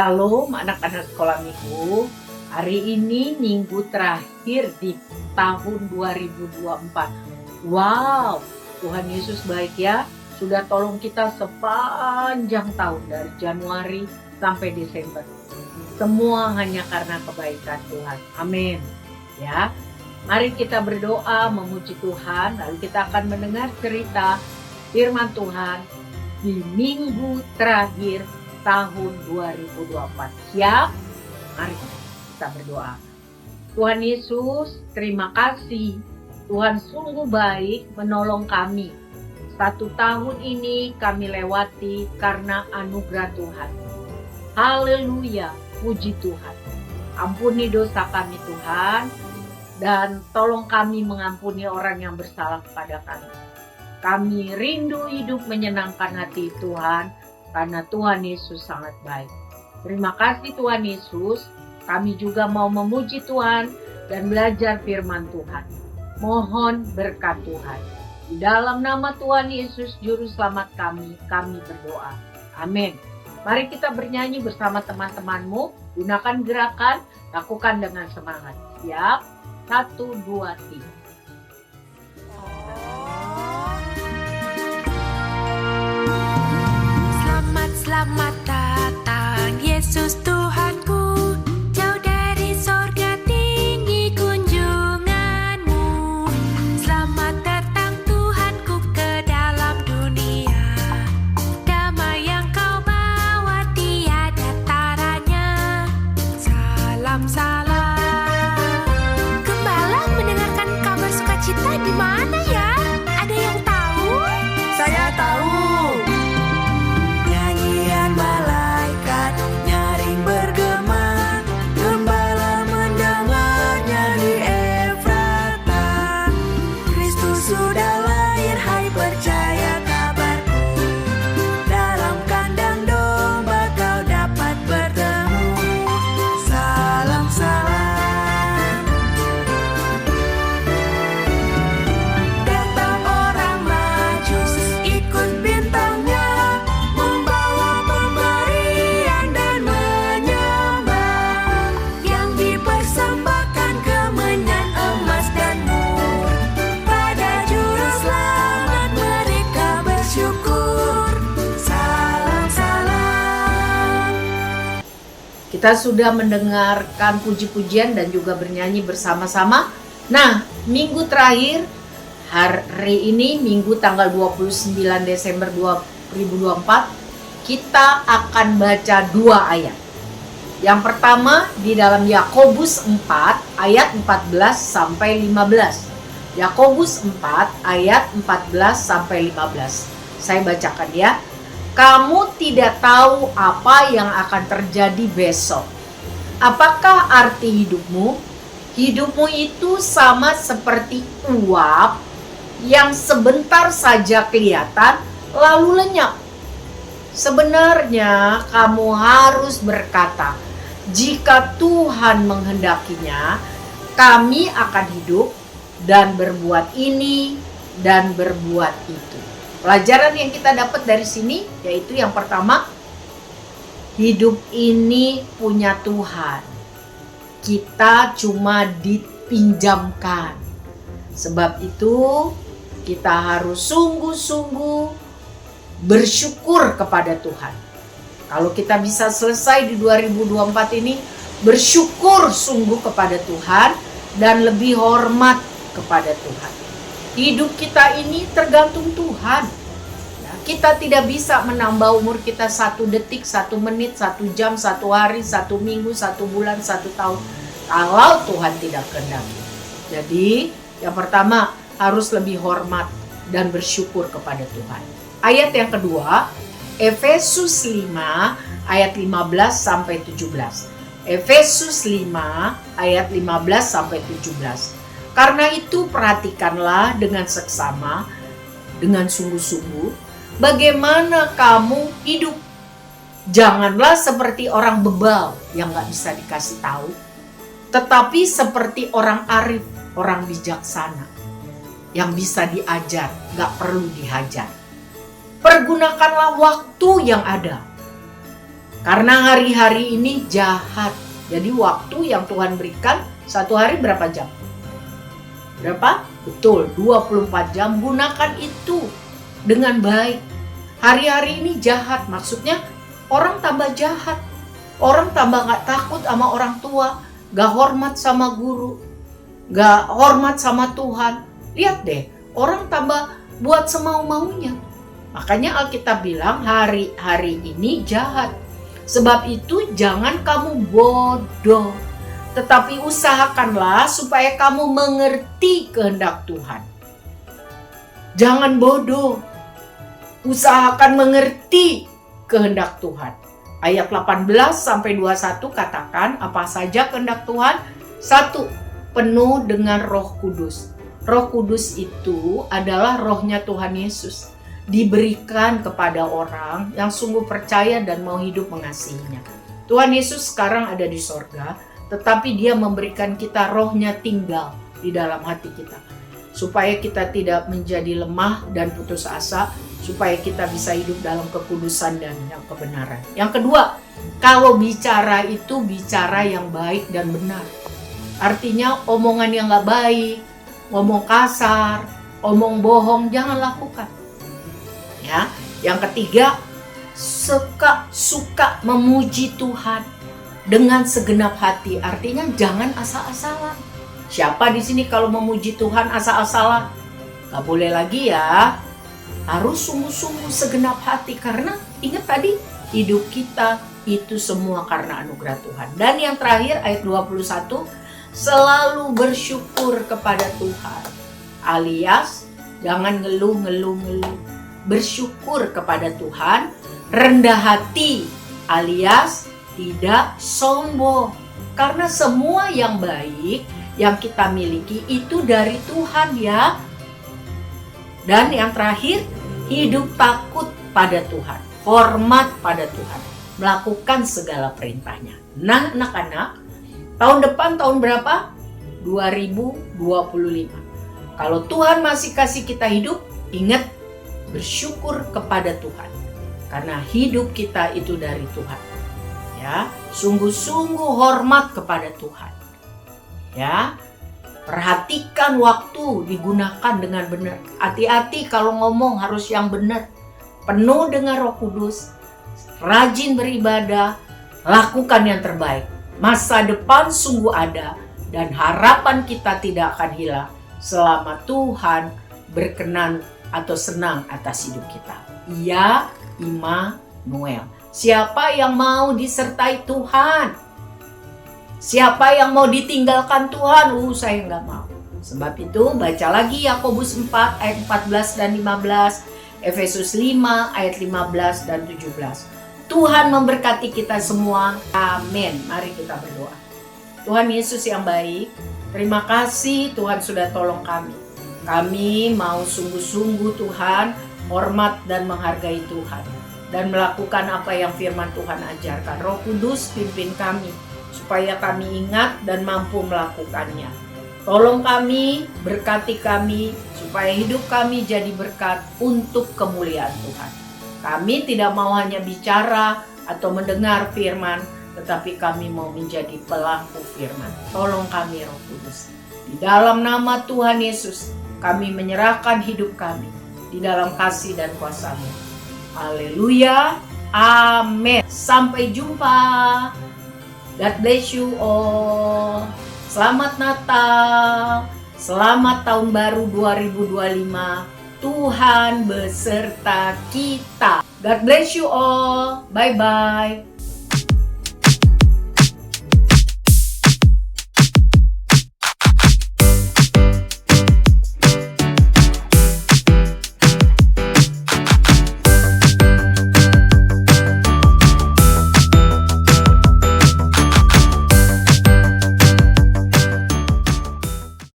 Shalom anak-anak sekolah minggu. Hari ini minggu terakhir di tahun 2024. Wow, Tuhan Yesus baik ya. Sudah tolong kita sepanjang tahun dari Januari sampai Desember. Semua hanya karena kebaikan Tuhan. Amin. Ya. Mari kita berdoa memuji Tuhan, lalu kita akan mendengar cerita firman Tuhan di minggu terakhir tahun 2024. Siap? Mari kita berdoa. Tuhan Yesus, terima kasih. Tuhan sungguh baik menolong kami. 1 tahun ini kami lewati karena anugerah Tuhan. Haleluya, puji Tuhan. Ampuni dosa kami Tuhan, dan tolong kami mengampuni orang yang bersalah kepada kami. Kami rindu hidup menyenangkan hati Tuhan, karena Tuhan Yesus sangat baik. Terima kasih Tuhan Yesus. Kami juga mau memuji Tuhan dan belajar firman Tuhan. Mohon berkat Tuhan. Di dalam nama Tuhan Yesus Juru Selamat kami berdoa. Amin. Mari kita bernyanyi bersama teman-temanmu. Gunakan gerakan, lakukan dengan semangat. Siap? 1, 2, 3. Selamat datang Yesus Tuhanku, jauh dari sorga tinggi kunjunganmu. Selamat datang Tuhanku ke dalam dunia, damai yang kau bawa tiada taranya. Salam salam. Gembala mendengarkan kabar sukacita di mana ya? Ada yang tahu? Saya tahu. Malaikat nyaring bergema, gembala mendengarnya di Efrata. Kristus sudah lahir, hai percaya kabarku. Dalam kandang domba kau dapat bertemu. Salam salam. Datang orang Majus ikut bintangnya, Kita sudah mendengarkan puji-pujian dan juga bernyanyi bersama-sama. Nah, minggu terakhir, hari ini minggu tanggal 29 Desember 2024, kita akan baca 2 ayat. Yang pertama di dalam Yakobus 4 ayat 14 sampai 15. Yakobus 4 ayat 14 sampai 15. Saya bacakan ya. Kamu tidak tahu apa yang akan terjadi besok. Apakah arti hidupmu? Hidupmu itu sama seperti uap yang sebentar saja kelihatan lalu lenyap. Sebenarnya kamu harus berkata, jika Tuhan menghendakinya, kami akan hidup dan berbuat ini dan berbuat itu. Pelajaran yang kita dapat dari sini yaitu yang pertama, hidup ini punya Tuhan. Kita cuma dipinjamkan. Sebab itu kita harus sungguh-sungguh bersyukur kepada Tuhan. Kalau kita bisa selesai di 2024 ini, bersyukur sungguh kepada Tuhan dan lebih hormat kepada Tuhan. Hidup kita ini tergantung Tuhan. Ya, kita tidak bisa menambah umur kita 1 detik, 1 menit, 1 jam, 1 hari, 1 minggu, 1 bulan, 1 tahun. Kalau Tuhan tidak kehendaki. Jadi yang pertama harus lebih hormat dan bersyukur kepada Tuhan. Ayat yang kedua, Efesus 5 ayat 15 sampai 17. Efesus 5 ayat 15 sampai 17. Karena itu perhatikanlah dengan seksama, dengan sungguh-sungguh, bagaimana kamu hidup. Janganlah seperti orang bebal yang gak bisa dikasih tahu, tetapi seperti orang arif, orang bijaksana, yang bisa diajar, gak perlu dihajar. Pergunakanlah waktu yang ada. Karena hari-hari ini jahat. Jadi waktu yang Tuhan berikan, satu hari berapa jam? Berapa? Betul, 24 jam. Gunakan itu dengan baik. Hari-hari ini jahat, maksudnya orang tambah jahat. Orang tambah gak takut sama orang tua, gak hormat sama guru, gak hormat sama Tuhan. Lihat deh, orang tambah buat semau-maunya. Makanya Alkitab bilang hari-hari ini jahat. Sebab itu jangan kamu bodoh, tetapi usahakanlah supaya kamu mengerti kehendak Tuhan. Jangan bodoh, usahakan mengerti kehendak Tuhan. Ayat 18 sampai 21 katakan apa saja kehendak Tuhan? 1. Penuh dengan Roh Kudus. Roh Kudus itu adalah rohnya Tuhan Yesus. Diberikan kepada orang yang sungguh percaya dan mau hidup mengasihinya. Tuhan Yesus sekarang ada di sorga, tetapi Dia memberikan kita rohnya tinggal di dalam hati kita. Supaya kita tidak menjadi lemah dan putus asa, supaya kita bisa hidup dalam kekudusan dan yang kebenaran. Yang kedua, kalau bicara itu bicara yang baik dan benar. Artinya omongan yang gak baik, ngomong kasar, omong bohong, jangan lakukan. Ya, yang ketiga, suka memuji Tuhan dengan segenap hati. Artinya jangan asal-asalan. Siapa di sini kalau memuji Tuhan asal-asalan? Gak boleh lagi ya. Harus sungguh-sungguh segenap hati, karena ingat tadi, hidup kita itu semua karena anugerah Tuhan. Dan yang terakhir ayat 21, selalu bersyukur kepada Tuhan. Alias jangan ngeluh. Bersyukur kepada Tuhan, rendah hati alias tidak sombong. Karena semua yang baik yang kita miliki itu dari Tuhan ya. Dan yang terakhir, hidup takut pada Tuhan, hormat pada Tuhan, melakukan segala perintahnya. Nah anak-anak, tahun depan tahun berapa? 2025. Kalau Tuhan masih kasih kita hidup, ingat bersyukur kepada Tuhan. Karena hidup kita itu dari Tuhan. Ya, sungguh-sungguh hormat kepada Tuhan. Ya, perhatikan waktu digunakan dengan benar. Hati-hati kalau ngomong harus yang benar. Penuh dengan Roh Kudus, rajin beribadah, lakukan yang terbaik. Masa depan sungguh ada dan harapan kita tidak akan hilang selama Tuhan berkenan atau senang atas hidup kita. Ya, Immanuel. Siapa yang mau disertai Tuhan? Siapa yang mau ditinggalkan Tuhan? Saya nggak mau. Sebab itu baca lagi Yakobus 4 ayat 14 dan 15, Efesus 5 ayat 15 dan 17. Tuhan memberkati kita semua. Amin. Mari kita berdoa. Tuhan Yesus yang baik, terima kasih Tuhan sudah tolong kami. Kami mau sungguh-sungguh Tuhan hormat dan menghargai Tuhan dan melakukan apa yang firman Tuhan ajarkan. Roh Kudus pimpin kami supaya kami ingat dan mampu melakukannya. Tolong kami, berkati kami supaya hidup kami jadi berkat untuk kemuliaan Tuhan. Kami tidak mau hanya bicara atau mendengar firman, tetapi kami mau menjadi pelaku firman. Tolong kami Roh Kudus. Di dalam nama Tuhan Yesus, kami menyerahkan hidup kami di dalam kasih dan kuasa-Mu. Haleluya. Amin. Sampai jumpa. God bless you all. Selamat Natal. Selamat Tahun Baru 2025. Tuhan beserta kita. God bless you all. Bye-bye.